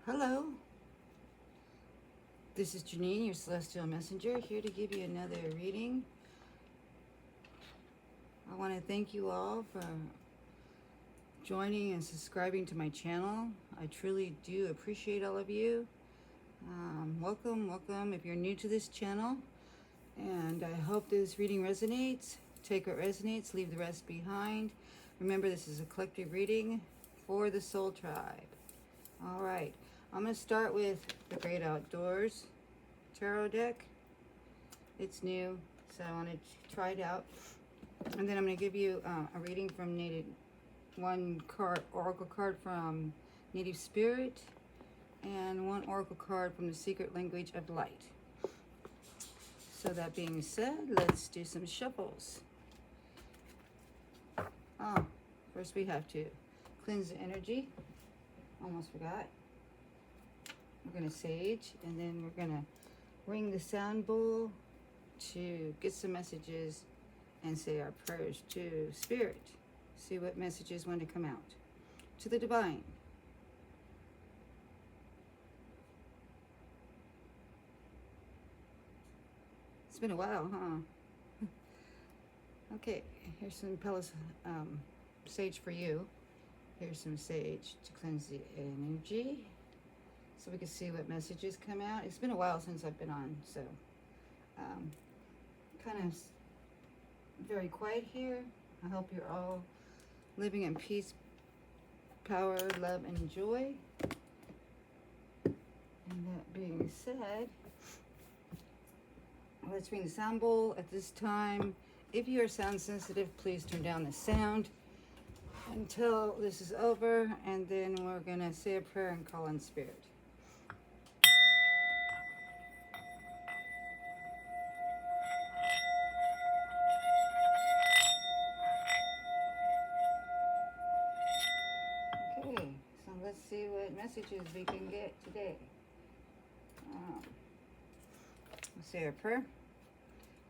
Hello, this is Janine, your celestial messenger, here to give you another reading. I want to thank you all for joining and subscribing to my channel. I truly do appreciate all of you. Welcome. If you're new to this channel, and I hope this reading resonates. Take what resonates, leave the rest behind. Remember, this is a collective reading for the Soul Tribe. All right, I'm going to start with the Great Outdoors Tarot deck. It's new, so I want to try it out. And then I'm going to give you a reading from one oracle card from Native Spirit, and one oracle card from the Secret Language of Light. So that being said, let's do some shuffles. First we have to cleanse the energy. Almost forgot. We're going to sage, and then we're going to ring the sound bowl to get some messages and say our prayers to Spirit. See what messages want to come out. To the Divine. It's been a while, huh? Okay, here's some sage for you. Here's some sage to cleanse the energy, so we can see what messages come out. It's been a while since I've been on, so kind of very quiet here. I hope you're all living in peace, power, love, and joy. And that being said, let's ring the sound bowl at this time. If you are sound sensitive, please turn down the sound until this is over, and then we're gonna say a prayer and call on Spirit. Okay, so let's see what messages we can get today. Let's say our prayer.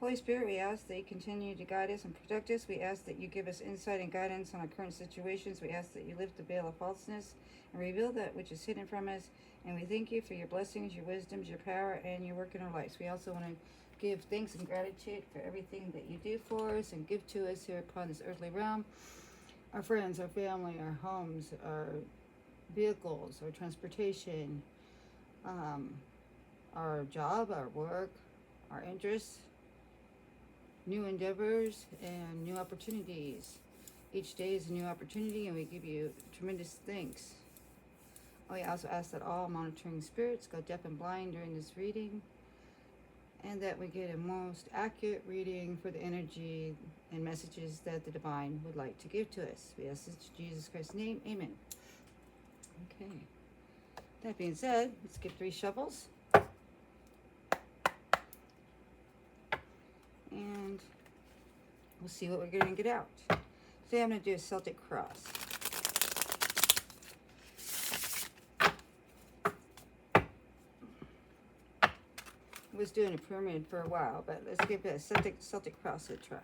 Holy Spirit, we ask that you continue to guide us and protect us. We ask that you give us insight and guidance on our current situations. We ask that you lift the veil of falseness and reveal that which is hidden from us. And we thank you for your blessings, your wisdoms, your power, and your work in our lives. We also want to give thanks and gratitude for everything that you do for us and give to us here upon this earthly realm. Our friends, our family, our homes, our vehicles, our transportation, our job, our work, our interests, new endeavors, and new opportunities. Each day is a new opportunity, and we give you tremendous thanks. We also ask that all monitoring spirits go deaf and blind during this reading, and that we get a most accurate reading for the energy and messages that the Divine would like to give to us. We ask this in Jesus Christ's name. Amen. Okay. That being said, let's get 3 shuffles. And we'll see what we're going to get out. Today I'm going to do a Celtic cross. I was doing a pyramid for a while, but let's give a Celtic cross a try.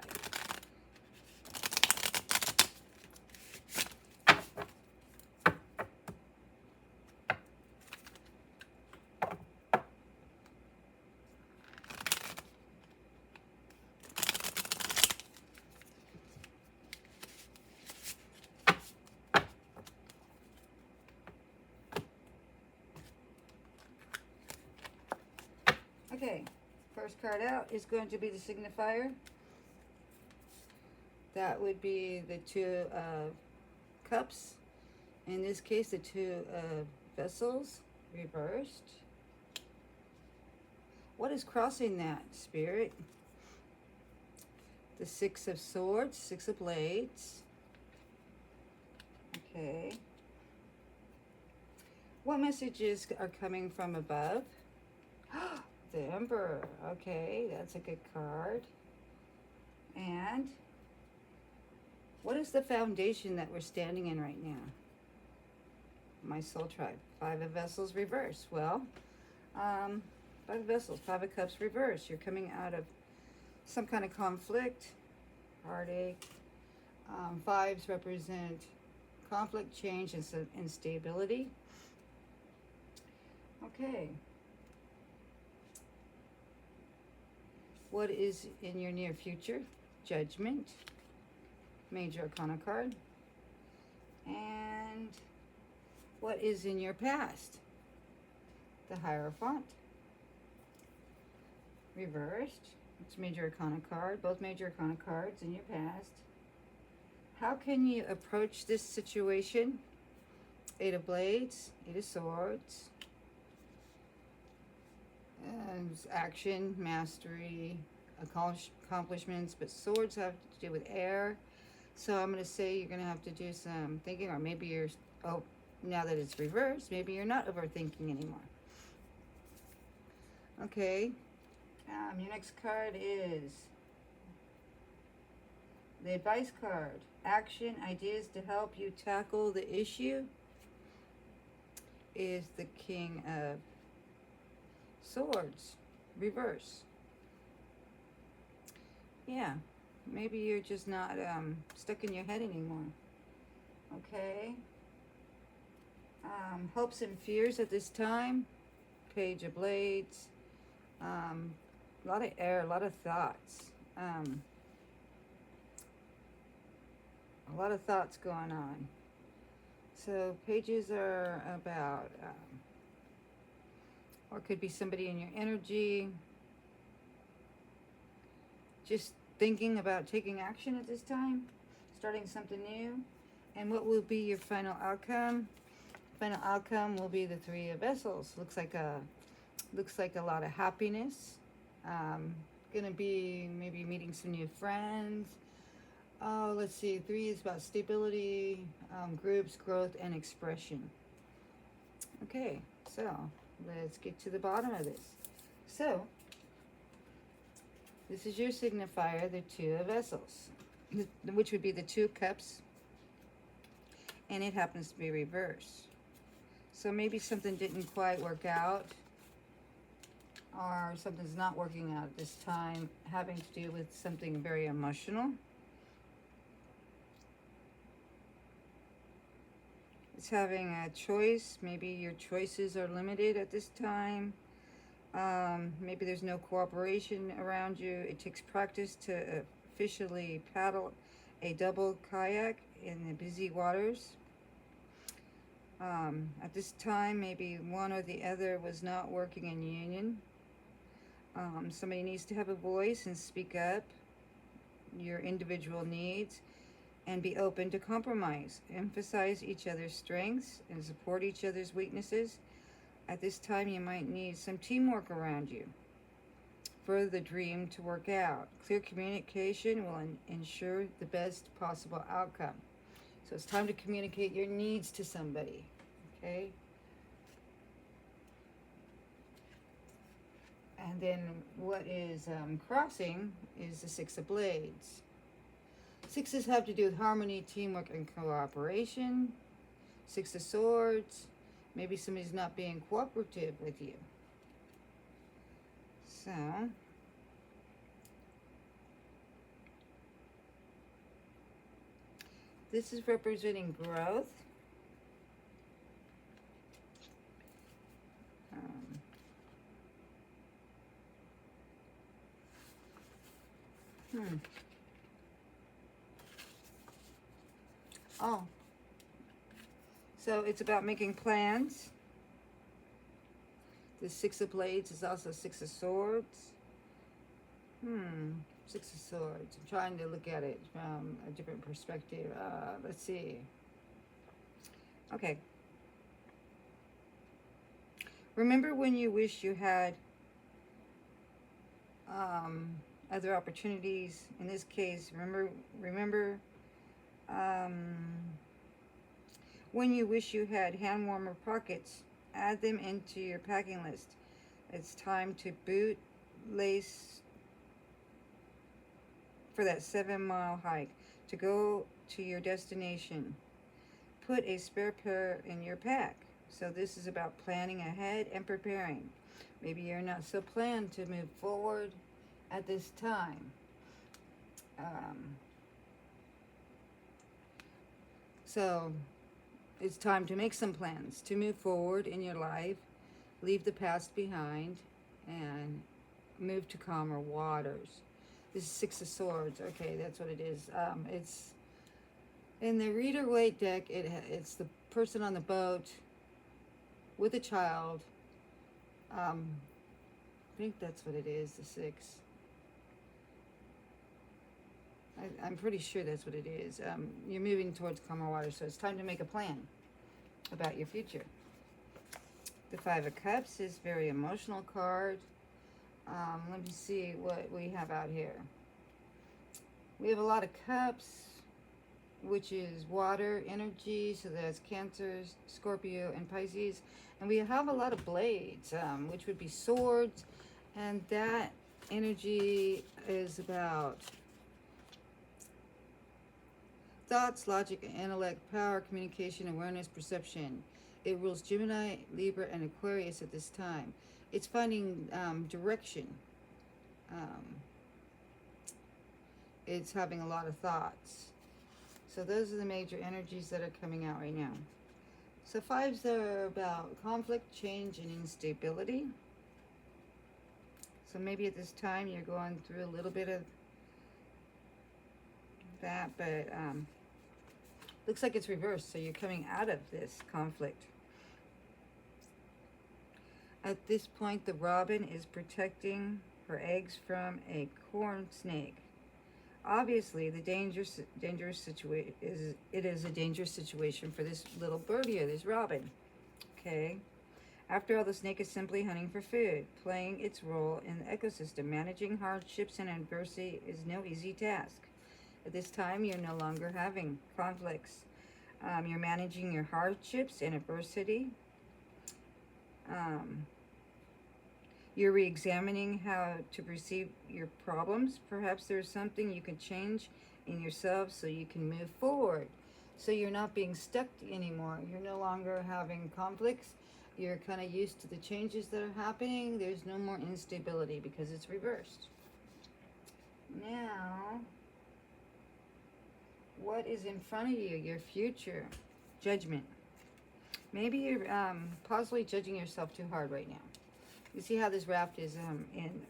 Okay, first card out is going to be the signifier. That would be the 2 cups. In this case, the 2 vessels reversed. What is crossing that, Spirit? The 6 of swords, 6 of blades. Okay. What messages are coming from above? The Emperor. Okay, that's a good card. And what is the foundation that we're standing in right now? My soul tribe. 5 of vessels reverse. Well, 5 of vessels, 5 of cups reverse. You're coming out of some kind of conflict, heartache. 5s represent conflict, change, and instability. Okay. What is in your near future? Judgment. Major Arcana card. And what is in your past? The Hierophant. Reversed. It's Major Arcana card. Both Major Arcana cards in your past. How can you approach this situation? Eight of Blades, Eight of Swords. Action, mastery, accomplishments, but swords have to do with air. So I'm going to say you're going to have to do some thinking, or maybe you're, oh, now that it's reversed, maybe you're not overthinking anymore. Okay. Your next card is the advice card. Action, ideas to help you tackle the issue is the King of Swords, reverse. Yeah, maybe you're just not stuck in your head anymore. Okay. Hopes and fears at this time. Page of Blades. A lot of air, a lot of thoughts. A lot of thoughts going on. So pages are about, or it could be somebody in your energy, just thinking about taking action at this time, starting something new. And what will be your final outcome? Final outcome will be the Three of Vessels. Looks like a lot of happiness. Gonna be maybe meeting some new friends. Oh, let's see. 3 is about stability, groups, growth, and expression. Okay, so let's get to the bottom of this. So this is your signifier, the Two of Vessels, which would be the Two of Cups, and it happens to be reversed. So maybe something didn't quite work out, or something's not working out at this time, having to do with something very emotional. It's having a choice. Maybe your choices are limited at this time. Maybe there's no cooperation around you. It takes practice to officially paddle a double kayak in the busy waters. At this time, maybe one or the other was not working in union. Somebody needs to have a voice and speak up your individual needs and be open to compromise. Emphasize each other's strengths and support each other's weaknesses. At this time, you might need some teamwork around you for the dream to work out. Clear communication will ensure the best possible outcome. So it's time to communicate your needs to somebody, okay? And then what is crossing is the Six of Blades. Sixes have to do with harmony, teamwork, and cooperation. Six of Swords. Maybe somebody's not being cooperative with you. So, this is representing growth. Oh. So it's about making plans. The Six of Blades is also Six of Swords. Six of Swords. I'm trying to look at it from a different perspective. Let's see. Okay. Remember when you wish you had other opportunities? In this case, remember when you wish you had hand warmer pockets, add them into your packing list. It's time to boot lace for that 7-mile hike to go to your destination. Put a spare pair in your pack. So this is about planning ahead and preparing. Maybe you're not so planned to move forward at this time. So it's time to make some plans to move forward in your life. leave the past behind, and move to calmer waters. This is Six of Swords. Okay, that's what it is. It's in the Rider-Waite deck. It's the person on the boat with a child. I think that's what it is, the six. I'm pretty sure that's what it is. You're moving towards calmer water, so it's time to make a plan about your future. The Five of Cups is a very emotional card. Let me see what we have out here. We have a lot of cups, which is water energy, so that's Cancer, Scorpio, and Pisces. And we have a lot of blades, which would be swords, and that energy is about thoughts, logic, intellect, power, communication, awareness, perception. It rules Gemini, Libra, and Aquarius at this time. It's finding direction. It's having a lot of thoughts. So those are the major energies that are coming out right now. So fives are about conflict, change, and instability. So maybe at this time you're going through a little bit of that, but looks like it's reversed. So you're coming out of this conflict. At this point, the robin is protecting her eggs from a corn snake. Obviously, the dangerous situation is a dangerous situation for this little bird here, this robin. Okay. After all, the snake is simply hunting for food, playing its role in the ecosystem. Managing hardships and adversity is no easy task. At this time, you're no longer having conflicts. You're managing your hardships and adversity. You're re-examining how to perceive your problems. Perhaps there's something you can change in yourself so you can move forward. So you're not being stuck anymore. You're no longer having conflicts. You're kind of used to the changes that are happening. There's no more instability because it's reversed. Now, what is in front of you? Your future. Judgment. Maybe you're possibly judging yourself too hard right now. You see how this raft is in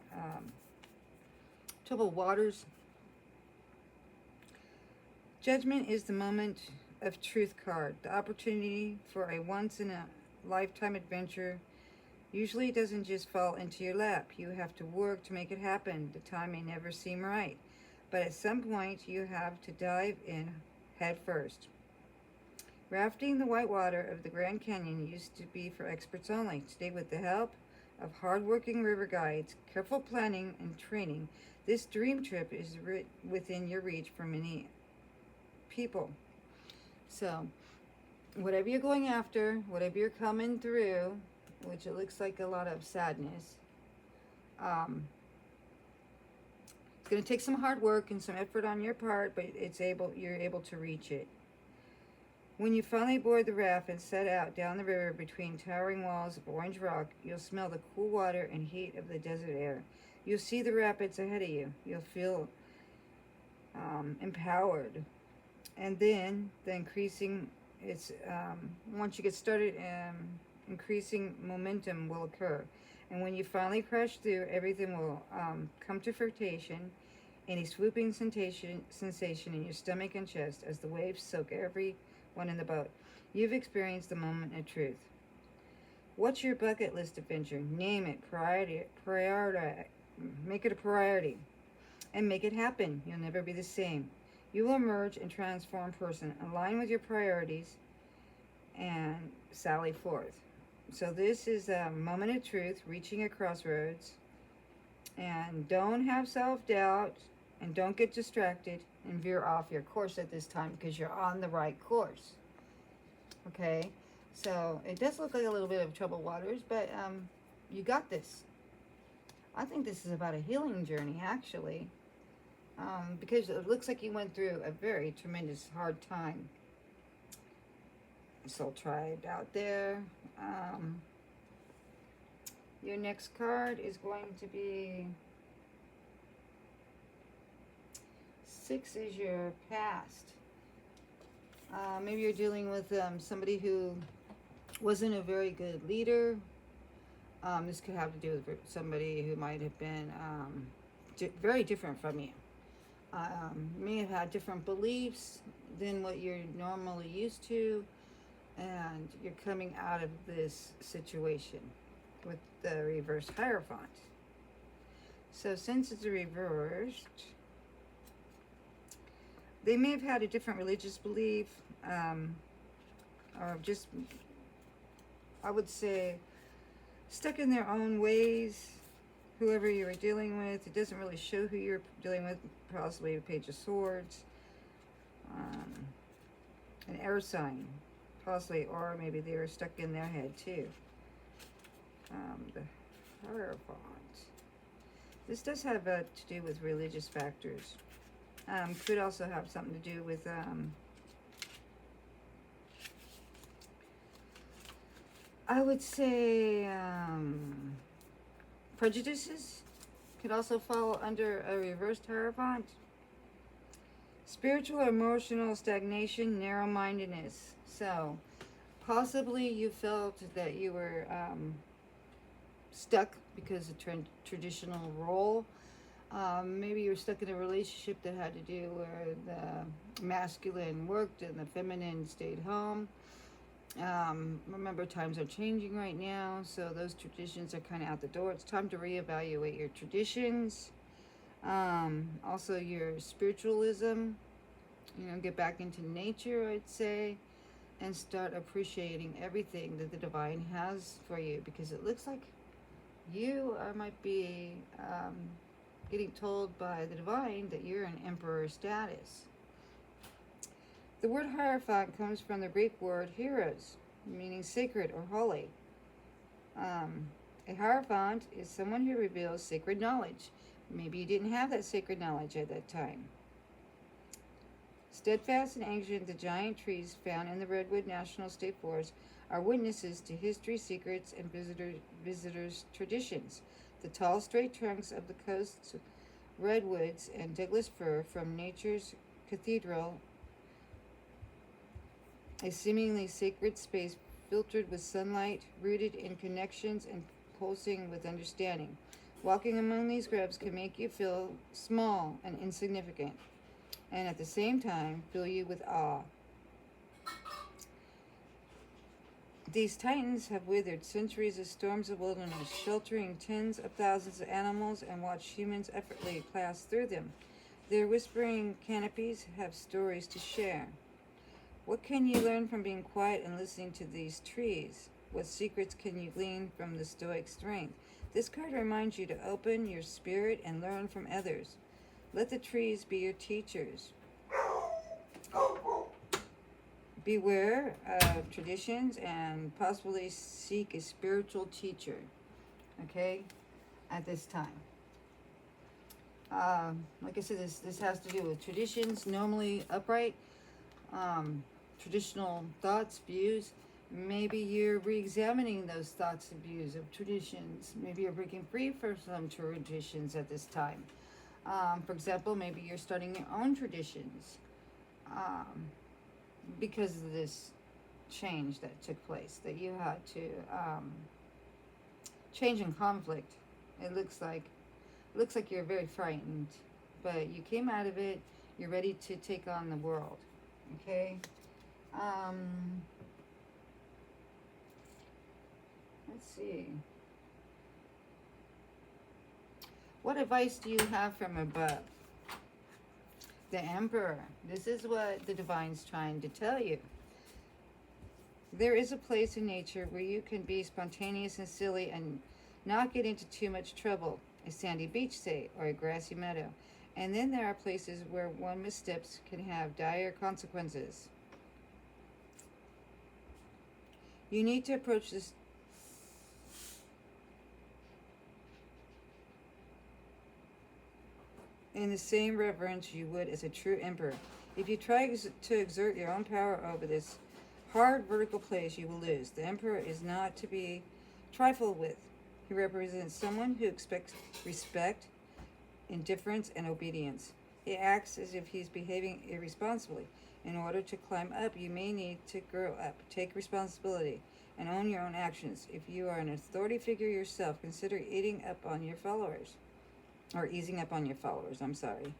troubled waters? Judgment is the moment of truth card. The opportunity for a once-in-a-lifetime adventure usually doesn't just fall into your lap. You have to work to make it happen. The time may never seem right, but at some point you have to dive in head first. Rafting the whitewater of the Grand Canyon used to be for experts only. Today, with the help of hard-working river guides, careful planning, and training, this dream trip is within your reach for many people. So, whatever you're going after, whatever you're coming through, which it looks like a lot of sadness, it's going to take some hard work and some effort on your part, but you're able to reach it. When you finally board the raft and set out down the river between towering walls of orange rock, you'll smell the cool water and heat of the desert air. You'll see the rapids ahead of you. You'll feel empowered. And then once you get started, increasing momentum will occur. And when you finally crash through, everything will come to fruition in a swooping sensation in your stomach and chest as the waves soak every one in the boat. You've experienced the moment of truth. What's your bucket list adventure? Name it, priority, make it a priority, and make it happen. You'll never be the same. You will emerge and transform person. Align with your priorities and sally forth. So this is a moment of truth, reaching a crossroads. And don't have self-doubt, and don't get distracted and veer off your course at this time because you're on the right course. Okay, so it does look like a little bit of troubled waters, but you got this. I think this is about a healing journey, actually, because it looks like you went through a very tremendous hard time. Soul Tribe out there. Your next card is going to be 6 is your past. Maybe you're dealing with somebody who wasn't a very good leader. This could have to do with somebody who might have been very different from you. May have had different beliefs than what you're normally used to, and you're coming out of this situation with the reversed Hierophant. So since it's reversed, they may have had a different religious belief, or just, I would say, stuck in their own ways. Whoever you were dealing with, it doesn't really show who you're dealing with. Possibly a Page of Swords, an air sign, possibly, or maybe they were stuck in their head too. The Hierophant. This does have to do with religious factors. Could also have something to do with I would say prejudices. Could also fall under a reversed Hierophant. Spiritual or emotional stagnation, narrow-mindedness. So possibly you felt that you were stuck because of traditional role. Maybe you were stuck in a relationship that had to do where the masculine worked and the feminine stayed home. Remember, times are changing right now, so those traditions are kind of out the door. It's time to reevaluate your traditions. Also your spiritualism. Get back into nature, I'd say, and start appreciating everything that the divine has for you, because it looks like you might be getting told by the divine that you're in emperor status. The word Hierophant comes from the Greek word hieros, meaning sacred or holy. A Hierophant is someone who reveals sacred knowledge. Maybe you didn't have that sacred knowledge at that time. Steadfast and ancient, the giant trees found in the Redwood National State Forest are witnesses to history, secrets, and visitors' traditions. The tall, straight trunks of the coast redwoods and Douglas fir from nature's cathedral, a seemingly sacred space filtered with sunlight, rooted in connections and pulsing with understanding. Walking among these groves can make you feel small and insignificant, and at the same time fill you with awe. These titans have withered centuries of storms of wilderness, sheltering tens of thousands of animals, and watched humans effortlessly pass through them. Their whispering canopies have stories to share. What can you learn from being quiet and listening to these trees? What secrets can you glean from the stoic strength? This card reminds you to open your spirit and learn from others. Let the trees be your teachers. Beware of traditions and possibly seek a spiritual teacher, okay, at this time. Like I said, this has to do with traditions, normally upright, traditional thoughts, views. Maybe you're re-examining those thoughts and views of traditions. Maybe you're breaking free from some traditions at this time. For example, maybe you're starting your own traditions because of this change that took place, that you had to change in conflict. It looks like you're very frightened, but you came out of it. You're ready to take on the world. Okay. Let's see. What advice do you have from above? The Emperor. This is what the divine's trying to tell you. There is a place in nature where you can be spontaneous and silly and not get into too much trouble. A sandy beach, say, or a grassy meadow. And then there are places where one missteps can have dire consequences. You need to approach this in the same reverence you would as a true emperor. If you try to exert your own power over this hard vertical place, you will lose. The emperor is not to be trifled with. He represents someone who expects respect, indifference, and obedience. He acts as if he's behaving irresponsibly. In order to climb up, you may need to grow up, take responsibility, and own your own actions. If you are an authority figure yourself, consider eating up on your followers, or easing up on your followers. I'm sorry.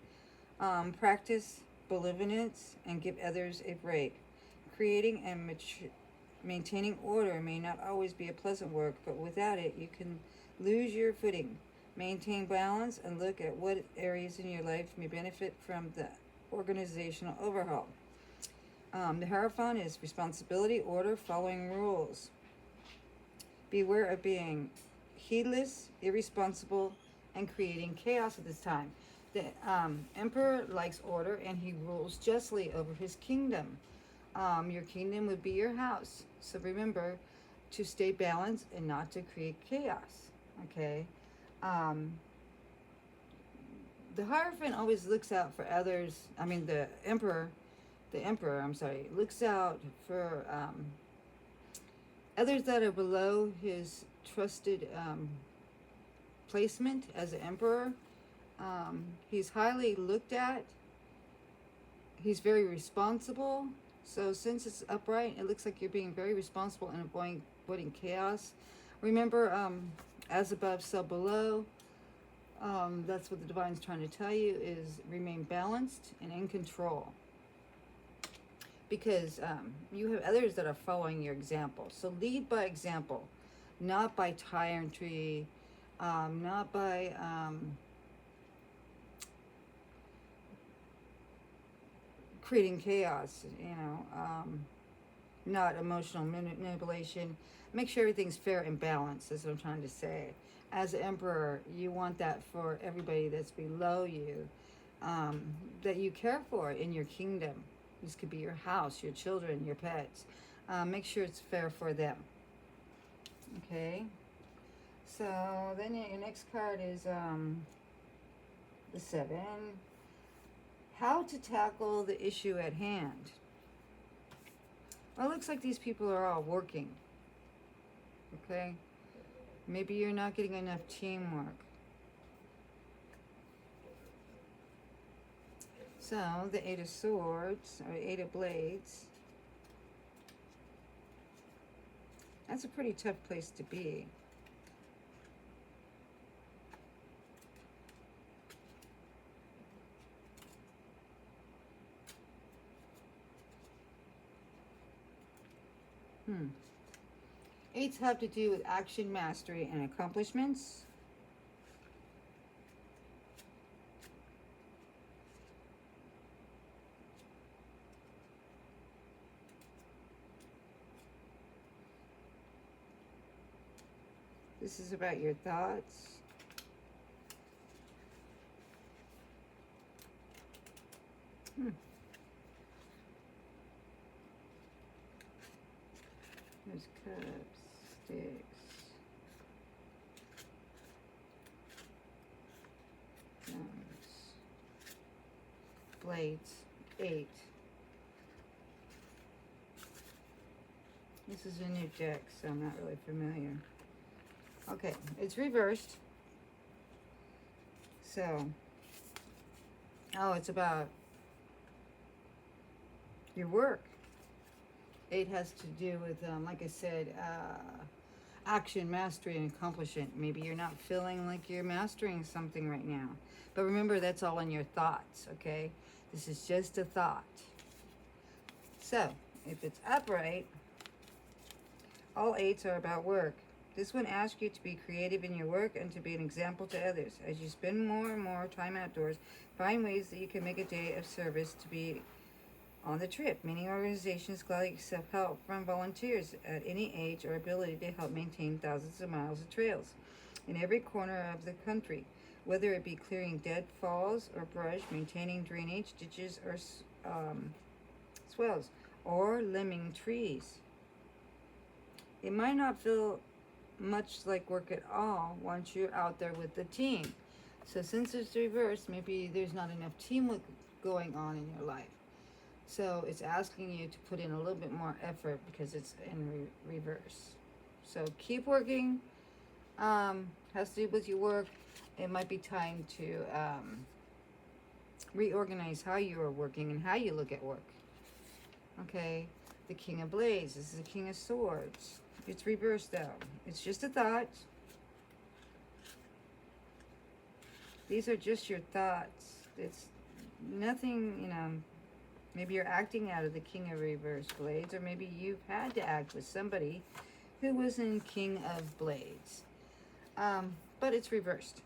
Practice benevolence and give others a break. Creating and maintaining order may not always be a pleasant work, but without it, you can lose your footing. Maintain balance and look at what areas in your life may benefit from the organizational overhaul. The Hierophant is responsibility, order, following rules. Beware of being heedless, irresponsible, and creating chaos at this time. The emperor likes order and he rules justly over his kingdom. Your kingdom would be your house. So remember to stay balanced and not to create chaos. Okay? The Hierophant always looks out for others. I mean, the emperor, looks out for others that are below his trusted placement as an emperor. He's highly looked at. He's very responsible. So since it's upright, it looks like you're being very responsible and avoiding chaos. Remember, as above, so below. That's what the Divine's trying to tell you, is remain balanced and in control. Because you have others that are following your example. So lead by example, not by tyrantry, not by creating chaos, not emotional manipulation. Make sure everything's fair and balanced, is what I'm trying to say. As an emperor, you want that for everybody that's below you, that you care for in your kingdom. This could be your house, your children, your pets. Make sure it's fair for them. Okay? So then your next card is the 7. How to tackle the issue at hand. Well, it looks like these people are all working. Okay? Maybe you're not getting enough teamwork. So, the 8 of Swords, or 8 of Blades. That's a pretty tough place to be. Eights have to do with action, mastery, and accomplishments. This is about your thoughts. There's cups, sticks, blades, 8. This is a new deck, so I'm not really familiar. Okay, it's reversed. So, it's about your work. 8 has to do with, like I said, action, mastery, and accomplishment. Maybe you're not feeling like you're mastering something right now. But remember, that's all in your thoughts, okay? This is just a thought. So, if it's upright, all 8s are about work. This one asks you to be creative in your work and to be an example to others. As you spend more and more time outdoors, find ways that you can make a day of service to be on the trip. Many organizations gladly accept help from volunteers at any age or ability to help maintain thousands of miles of trails in every corner of the country, whether it be clearing deadfalls or brush, maintaining drainage, ditches, or swells, or limbing trees. It might not feel much like work at all once you're out there with the team. So since it's reversed, maybe there's not enough teamwork going on in your life. So it's asking you to put in a little bit more effort because it's in reverse. So keep working. Has to do with your work. It might be time to reorganize how you are working and how you look at work. Okay, the King of Blades. This is the King of Swords. It's reversed though. It's just a thought. These are just your thoughts. It's nothing, you know. Maybe you're acting out of the King of Reverse Blades, or maybe you've had to act with somebody who was in King of Blades. But it's reversed.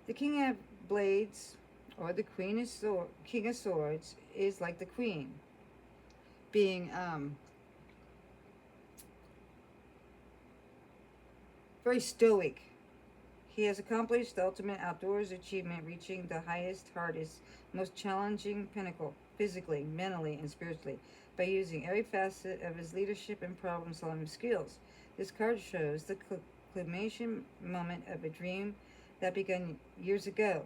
The King of Blades, or the King of Swords, is like the Queen, being very stoic. He has accomplished the ultimate outdoors achievement, reaching the highest, hardest, most challenging pinnacle, physically, mentally, and spiritually, by using every facet of his leadership and problem-solving skills. This card shows the culmination moment of a dream that began years ago.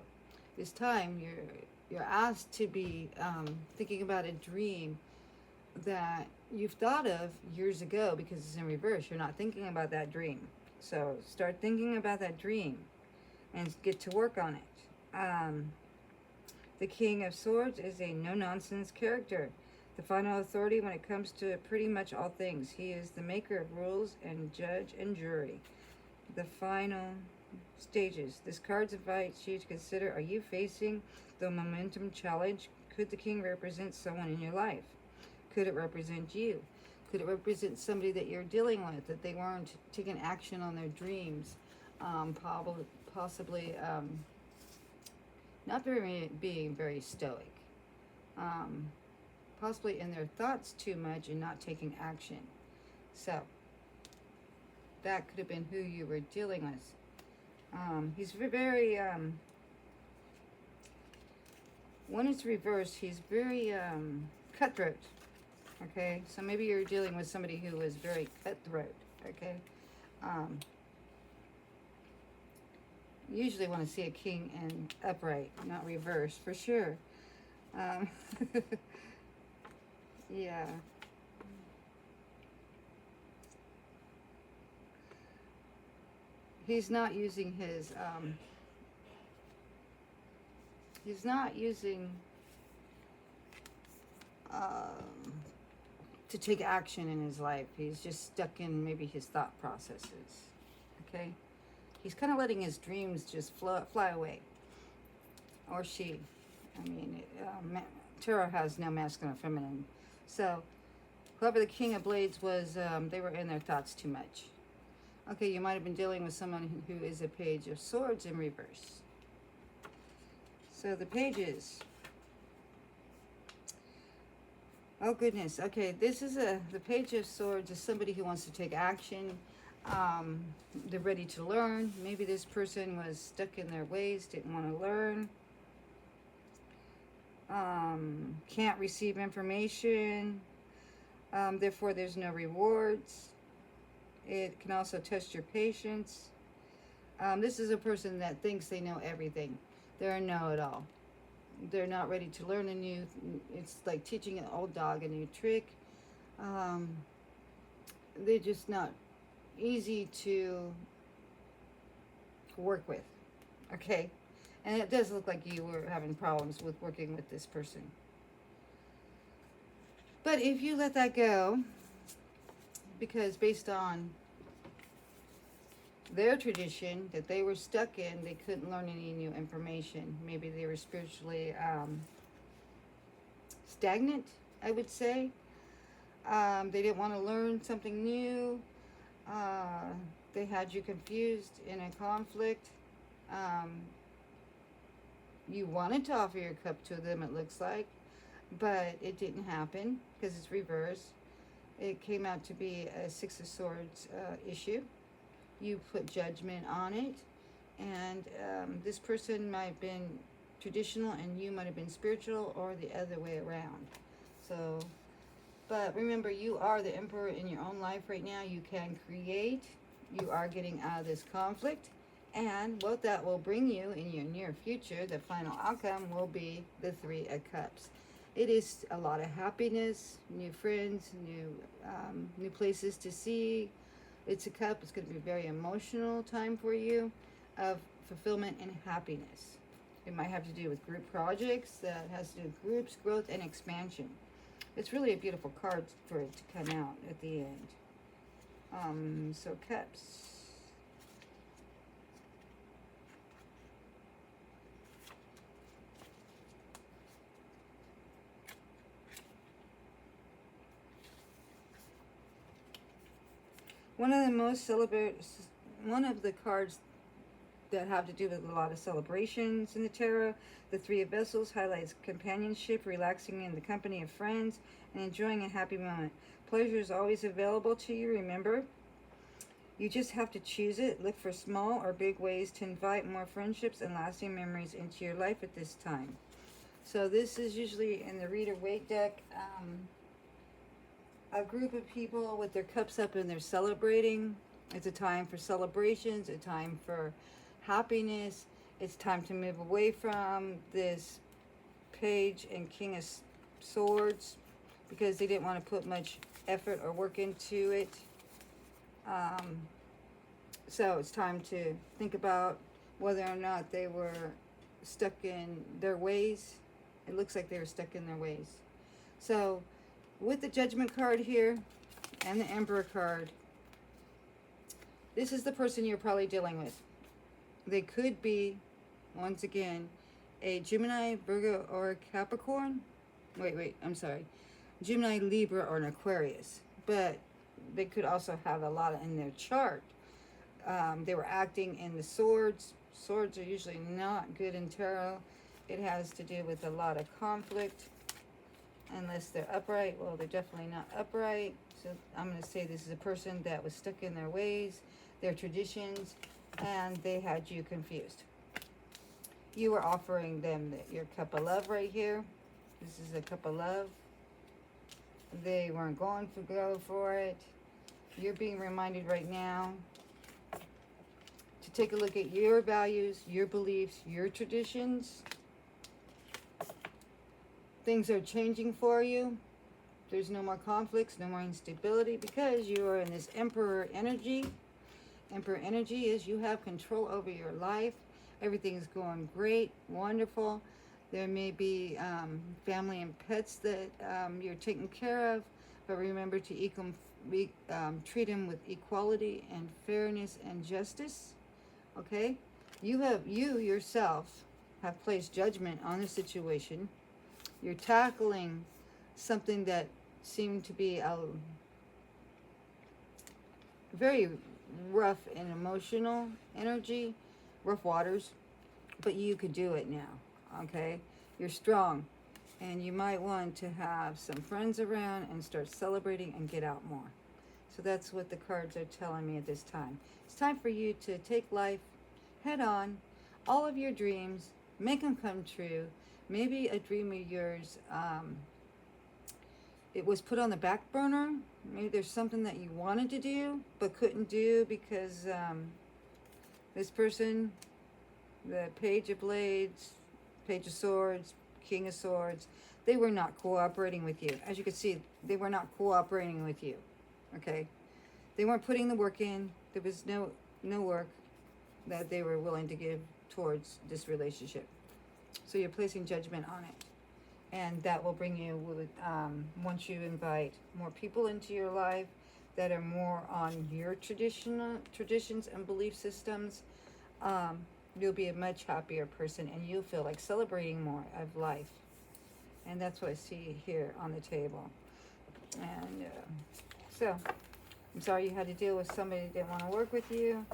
This time, you're asked to be thinking about a dream that you've thought of years ago, because it's in reverse. You're not thinking about that dream. So start thinking about that dream and get to work on it. The King of Swords is a no-nonsense character, the final authority when it comes to pretty much all things. He is the maker of rules and judge and jury. The final stages. This card invites you to consider, are you facing the momentum challenge? Could the king represent someone in your life? Could it represent you? Could it represent somebody that you're dealing with, that they weren't taking action on their dreams? Possibly not being very stoic. Possibly in their thoughts too much and not taking action. So, that could have been who you were dealing with. He's very, when it's reversed, he's very cutthroat. Okay, so maybe you're dealing with somebody who is very cutthroat. Okay, usually want to see a king in upright, not reversed, for sure. Yeah. He's not using his, he's not using, to take action in his life. He's just stuck in maybe his thought processes. Okay? He's kind of letting his dreams just fly away. Or she. I mean, tarot has no masculine or feminine. So, whoever the King of Blades was, they were in their thoughts too much. Okay, you might have been dealing with someone who is a Page of Swords in reverse. So, the pages. Oh, goodness. Okay, this is the Page of Swords is somebody who wants to take action. They're ready to learn. Maybe this person was stuck in their ways, didn't want to learn. Can't receive information. Therefore, there's no rewards. It can also test your patience. This is a person that thinks they know everything. They're a know-it-all. They're not ready to learn a new, it's like teaching an old dog a new trick. They're just not easy to work with. Okay? And it does look like you were having problems with working with this person. But if you let that go, because based on their tradition that they were stuck in, they couldn't learn any new information. Maybe they were spiritually stagnant, I would say. They didn't want to learn something new. They had you confused in a conflict. You wanted to offer your cup to them, it looks like, but it didn't happen because it's reversed. It came out to be a Six of Swords issue. You put judgment on it, and this person might have been traditional and you might have been spiritual, or the other way around. So, but remember, you are the emperor in your own life right now. You can create. You are getting out of this conflict, and what that will bring you in your near future, the final outcome, will be the Three of Cups. It is a lot of happiness, new friends, new places to see. It's a cup. It's going to be a very emotional time for you of fulfillment and happiness. It might have to do with group projects that has to do with groups, growth, and expansion. It's really a beautiful card for it to come out at the end. So Cups. One of the one of the cards that have to do with a lot of celebrations in the tarot. The Three of Vessels highlights companionship, relaxing in the company of friends, and enjoying a happy moment. Pleasure is always available to you, remember. You just have to choose it. Look for small or big ways to invite more friendships and lasting memories into your life at this time. So this is usually in the Rider-Waite deck. A group of people with their cups up and they're celebrating. It's a time for celebrations, a time for happiness. It's time to move away from this Page and King of Swords because they didn't want to put much effort or work into it. So it's time to think about whether or not they were stuck in their ways. It looks like they were stuck in their ways. So with the Judgment card here and the Emperor card, this is the person you're probably dealing with. They could be, once again, a Gemini, Virgo, or a Capricorn. I'm sorry. Gemini, Libra, or an Aquarius. But they could also have a lot in their chart. They were acting in the Swords. Swords are usually not good in tarot. It has to do with a lot of conflict. Unless they're upright. Well, they're definitely not upright. So I'm going to say this is a person that was stuck in their ways, their traditions, and they had you confused. You were offering them your cup of love right here. This is a cup of love. They weren't going to go for it. You're being reminded right now to take a look at your values, your beliefs, your traditions. Things are changing for you. There's no more conflicts, no more instability because you are in this Emperor energy. Emperor energy is you have control over your life. Everything's going great, wonderful. There may be family and pets that you're taking care of, but remember to treat them with equality and fairness and justice. Okay? You yourself have placed judgment on the situation. You're tackling something that seemed to be a very rough and emotional energy, rough waters, but you could do it now, okay? You're strong, and you might want to have some friends around and start celebrating and get out more. So that's what the cards are telling me at this time. It's time for you to take life head on, all of your dreams, make them come true. Maybe a dream of yours, it was put on the back burner. Maybe there's something that you wanted to do but couldn't do because this person, the Page of Blades, Page of Swords, King of Swords, they were not cooperating with you. As you can see, they were not cooperating with you, okay? They weren't putting the work in. There was no work that they were willing to give towards this relationship. So you're placing judgment on it. And that will bring you, once you invite more people into your life that are more on your traditions and belief systems, you'll be a much happier person and you'll feel like celebrating more of life. And that's what I see here on the table. And so, I'm sorry you had to deal with somebody that didn't want to work with you.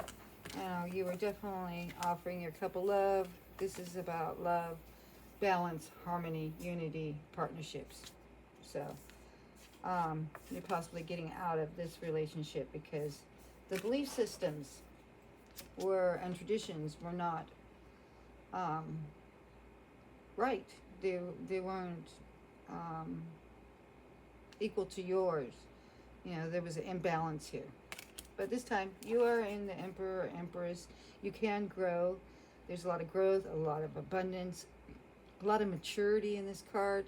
You were definitely offering your cup of love. This is about love, balance, harmony, unity, partnerships. So you're possibly getting out of this relationship because the belief systems and traditions were not right. They weren't equal to yours. You know, there was an imbalance here. But this time, you are in the Emperor or Empress. You can grow. There's a lot of growth, a lot of abundance, a lot of maturity in this card.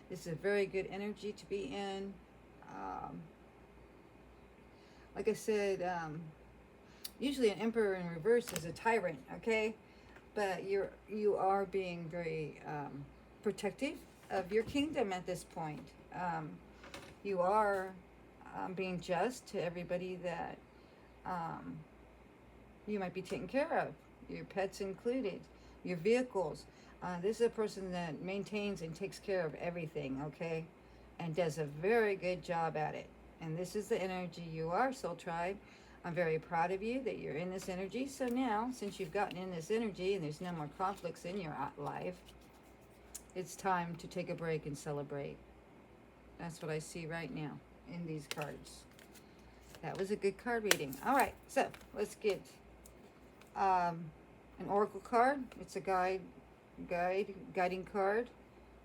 This is a very good energy to be in. Like I said, usually an Emperor in reverse is a tyrant, okay? But you are being very protective of your kingdom at this point. You are being just to everybody that um, you might be taking care of, your pets included, your vehicles. This is a person that maintains and takes care of everything, okay? And does a very good job at it. And this is the energy you are, Soul Tribe. I'm very proud of you that you're in this energy. So now, since you've gotten in this energy and there's no more conflicts in your life, it's time to take a break and celebrate. That's what I see right now in these cards. That was a good card reading. All right, so let's get an oracle card. It's a guiding card.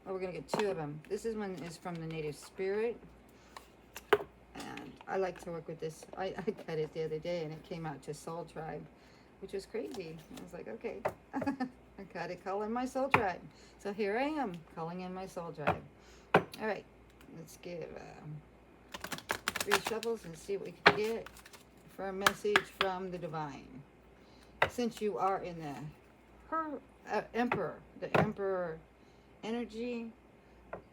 Oh, we're gonna get two of them. This one is from the Native Spirit, and I like to work with this. I got it the other day, and it came out to Soul Tribe, which was crazy. I was like, okay, I gotta call in my Soul Tribe. So here I am, calling in my Soul Tribe. All right, let's give 3 shuffles and see what we can get for a message from the divine. Since you are in the Emperor, the Emperor energy,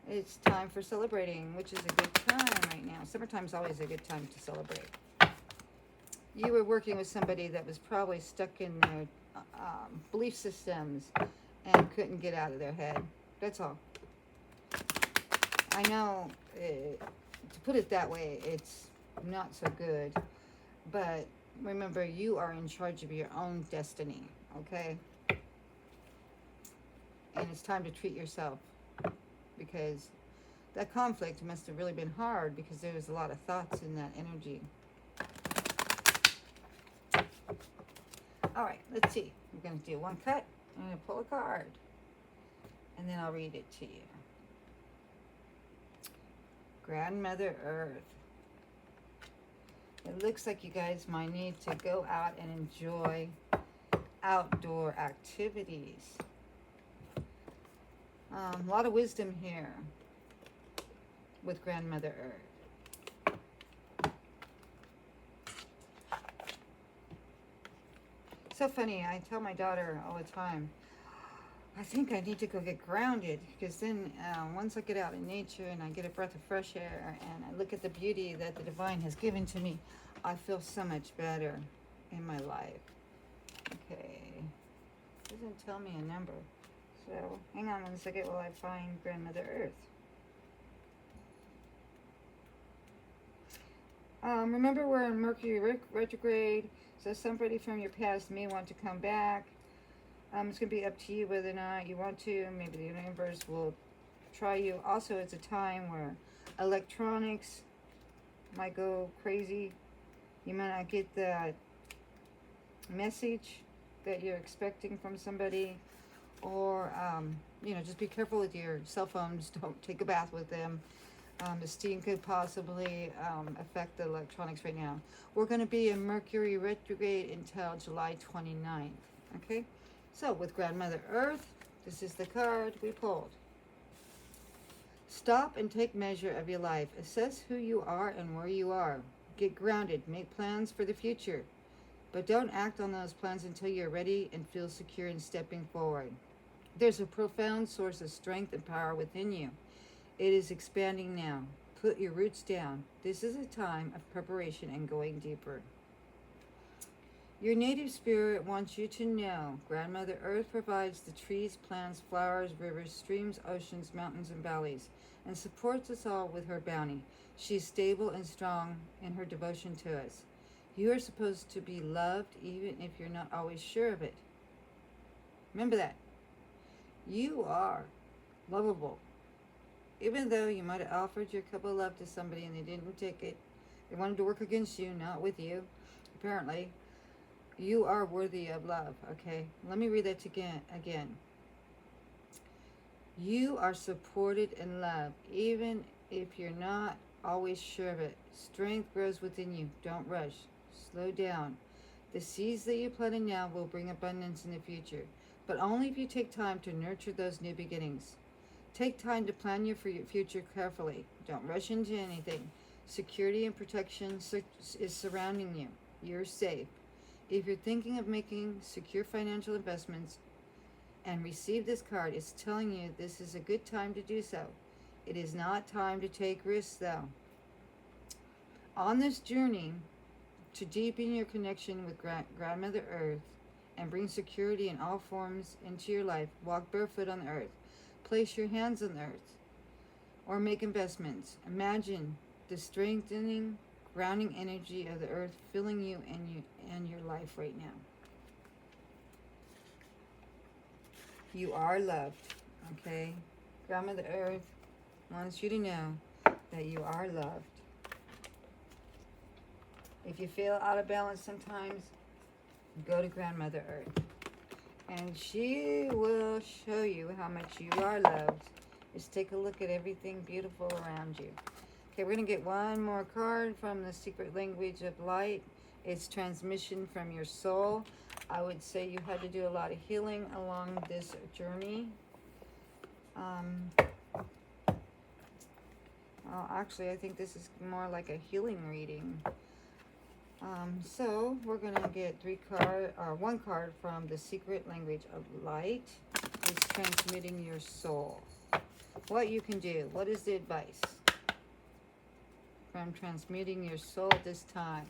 it's time for celebrating, which is a good time right now. Summertime's always a good time to celebrate. You were working with somebody that was probably stuck in their belief systems and couldn't get out of their head. That's all. I know, to put it that way, it's not so good, but remember, you are in charge of your own destiny, okay? And it's time to treat yourself, because that conflict must have really been hard because there was a lot of thoughts in that energy. All right, let's see. We're going to do one cut. I'm going to pull a card, and then I'll read it to you. Grandmother Earth. It looks like you guys might need to go out and enjoy outdoor activities. A lot of wisdom here with Grandmother Earth. So funny, I tell my daughter all the time, I think I need to go get grounded, because then once I get out in nature and I get a breath of fresh air and I look at the beauty that the divine has given to me, I feel so much better in my life. Okay, it doesn't tell me a number, so hang on 1 second while I find Grandmother Earth. Remember, we're in Mercury retrograde, so somebody from your past may want to come back. It's going to be up to you whether or not you want to. Maybe the universe will try you. Also, it's a time where electronics might go crazy. You might not get that message that you're expecting from somebody. Or, just be careful with your cell phones. Don't take a bath with them. The steam could possibly affect the electronics right now. We're going to be in Mercury retrograde until July 29th. Okay? So, with Grandmother Earth, this is the card we pulled. Stop and take measure of your life. Assess who you are and where you are. Get grounded. Make plans for the future. But don't act on those plans until you're ready and feel secure in stepping forward. There's a profound source of strength and power within you. It is expanding now. Put your roots down. This is a time of preparation and going deeper. Your native spirit wants you to know Grandmother Earth provides the trees, plants, flowers, rivers, streams, oceans, mountains, and valleys, and supports us all with her bounty. She is stable and strong in her devotion to us. You are supposed to be loved even if you're not always sure of it. Remember that. You are lovable. Even though you might have offered your cup of love to somebody and they didn't take it, they wanted to work against you, not with you, apparently. You are worthy of love, okay? Let me read that again. You are supported and loved, even if you're not always sure of it. Strength grows within you. Don't rush. Slow down. The seeds that you plant in now will bring abundance in the future, but only if you take time to nurture those new beginnings. Take time to plan your future carefully. Don't rush into anything. Security and protection is surrounding you. You're safe. If you're thinking of making secure financial investments and receive this card, it's telling you this is a good time to do so. It is not time to take risks, though. On this journey to deepen your connection with Grandmother Earth and bring security in all forms into your life, walk barefoot on the earth. Place your hands on the earth or make investments. Imagine the strengthening, grounding energy of the earth filling you and your life right now. You are loved, okay? Grandmother Earth wants you to know that you are loved. If you feel out of balance sometimes, go to Grandmother Earth. And she will show you how much you are loved. Just take a look at everything beautiful around you. Okay, we're going to get one more card from the Secret Language of Light. It's transmission from your soul. I would say you had to do a lot of healing along this journey. Well, actually, I think this is more like a healing reading. So we're going to get one card from the Secret Language of Light. It's transmitting your soul. What you can do. What is the advice from transmuting your soul this time?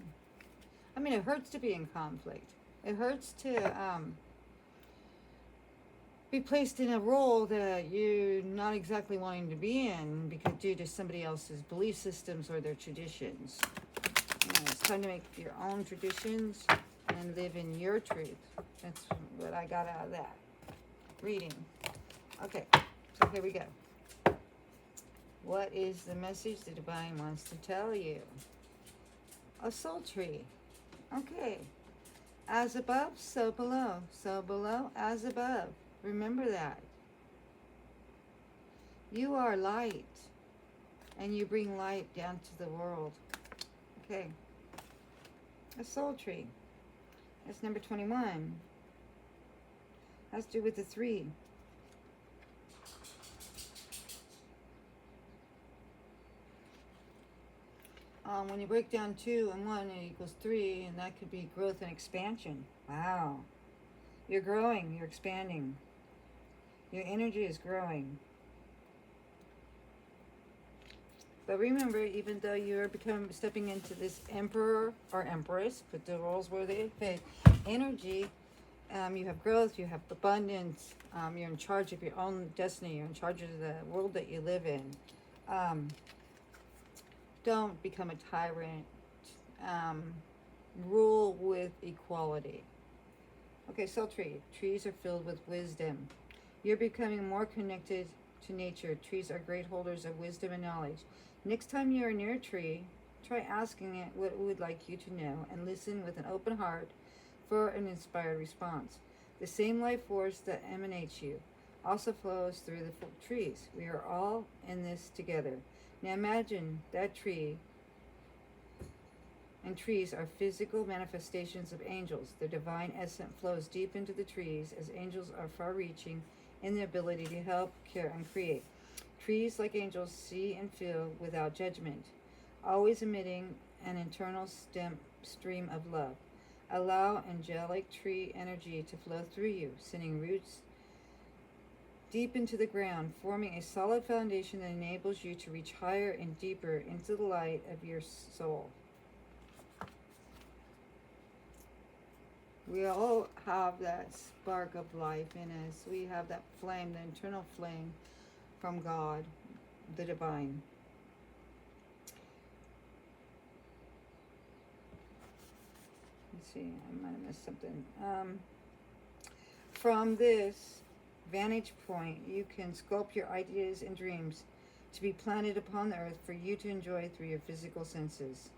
I mean, it hurts to be in conflict. It hurts to be placed in a role that you're not exactly wanting to be in because due to somebody else's belief systems or their traditions. It's time to make your own traditions and live in your truth. That's what I got out of that reading. Okay, so here we go. What is the message the Divine wants to tell you? A soul tree. Okay. As above, so below. So below, as above. Remember that. You are light, and you bring light down to the world. Okay. A soul tree. That's number 21. Has to do with the 3. When you break down 2 and 1, it equals 3, and that could be growth and expansion. Wow. You're growing. You're expanding. Your energy is growing. But remember, even though you're stepping into this emperor or empress, put the roles where they fit, energy, you have growth, you have abundance, you're in charge of your own destiny, you're in charge of the world that you live in. Don't become a tyrant. Rule with equality. Okay, soul tree. Trees are filled with wisdom. You're becoming more connected to nature. Trees are great holders of wisdom and knowledge. Next time you're near a tree, try asking it what it would like you to know and listen with an open heart for an inspired response. The same life force that emanates you also flows through the trees. We are all in this together. Now imagine that tree and trees are physical manifestations of angels. The divine essence flows deep into the trees as angels are far-reaching in their ability to help, care, and create. Trees, like angels, see and feel without judgment, always emitting an internal stream of love. Allow angelic tree energy to flow through you, sending roots deep into the ground, forming a solid foundation that enables you to reach higher and deeper into the light of your soul. We all have that spark of life in us. We have that flame, the internal flame from God, the divine. Let's see, I might have missed something. From this vantage point, you can sculpt your ideas and dreams to be planted upon the earth for you to enjoy through your physical senses.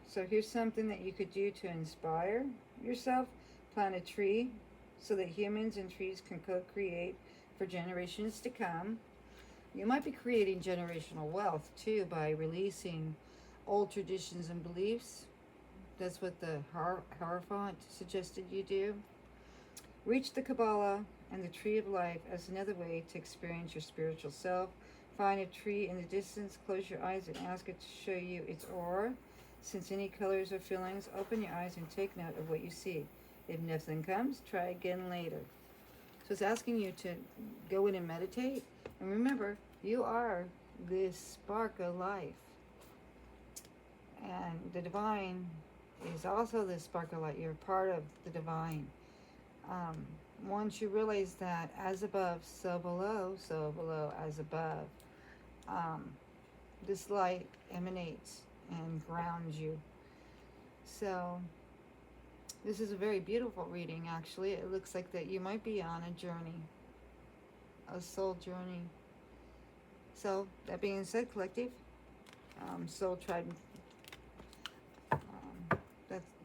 So here's something that you could do to inspire yourself. Plant a tree so that humans and trees can co-create for generations to come. You might be creating generational wealth too by releasing old traditions and beliefs. That's what the Hierophant suggested you do. Reach the Kabbalah and the Tree of Life as another way to experience your spiritual self. Find a tree in the distance, close your eyes and ask it to show you its aura. Sense any colors or feelings, open your eyes and take note of what you see. If nothing comes, try again later. So it's asking you to go in and meditate. And remember, you are this spark of life. And the divine is also this spark of light. You're part of the divine. Once you realize that as above, so below as above, this light emanates and grounds you. So this is a very beautiful reading, actually. It looks like that you might be on a journey, a soul journey. So that being said, collective, Soul Tribe,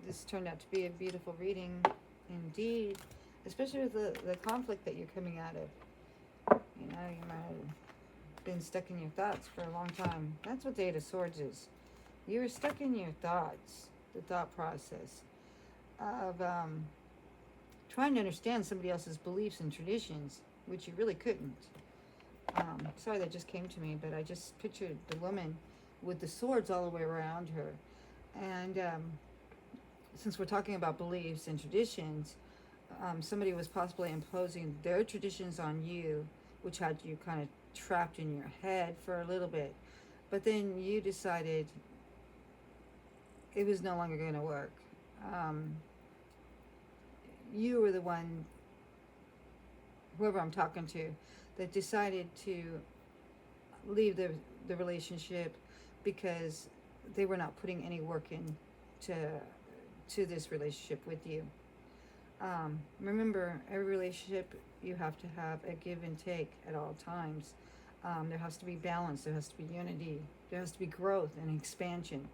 this turned out to be a beautiful reading indeed, especially with the conflict that you're coming out of. You know, you might have been stuck in your thoughts for a long time. That's what the Eight of Swords is. You're stuck in your thoughts, the thought process of trying to understand somebody else's beliefs and traditions, which you really couldn't. Sorry, that just came to me, but I just pictured the woman with the swords all the way around her. And since we're talking about beliefs and traditions, somebody was possibly imposing their traditions on you, which had you kind of trapped in your head for a little bit. But then you decided it was no longer going to work. You were the one, whoever I'm talking to, that decided to leave the relationship because they were not putting any work in to this relationship with you. Remember, every relationship, you have to have a give and take at all times. There has to be balance, there has to be unity, there has to be growth and expansion.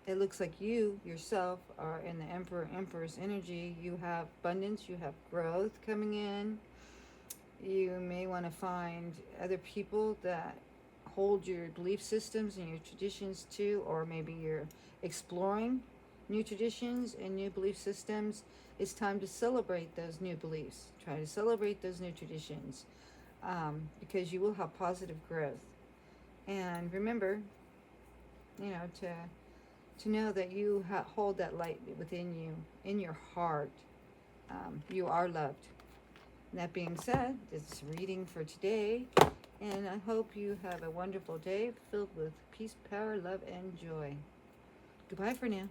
It looks like you yourself are in the Emperor's energy. You have abundance, you have growth coming in. You may want to find other people that hold your belief systems and your traditions too, or maybe you're exploring new traditions and new belief systems. It's time to celebrate those new beliefs. Try to celebrate those new traditions, because you will have positive growth. And remember, you know, to know that you hold that light within you, in your heart. You are loved. That being said, this is reading for today, and I hope you have a wonderful day filled with peace, power, love, and joy. Goodbye for now.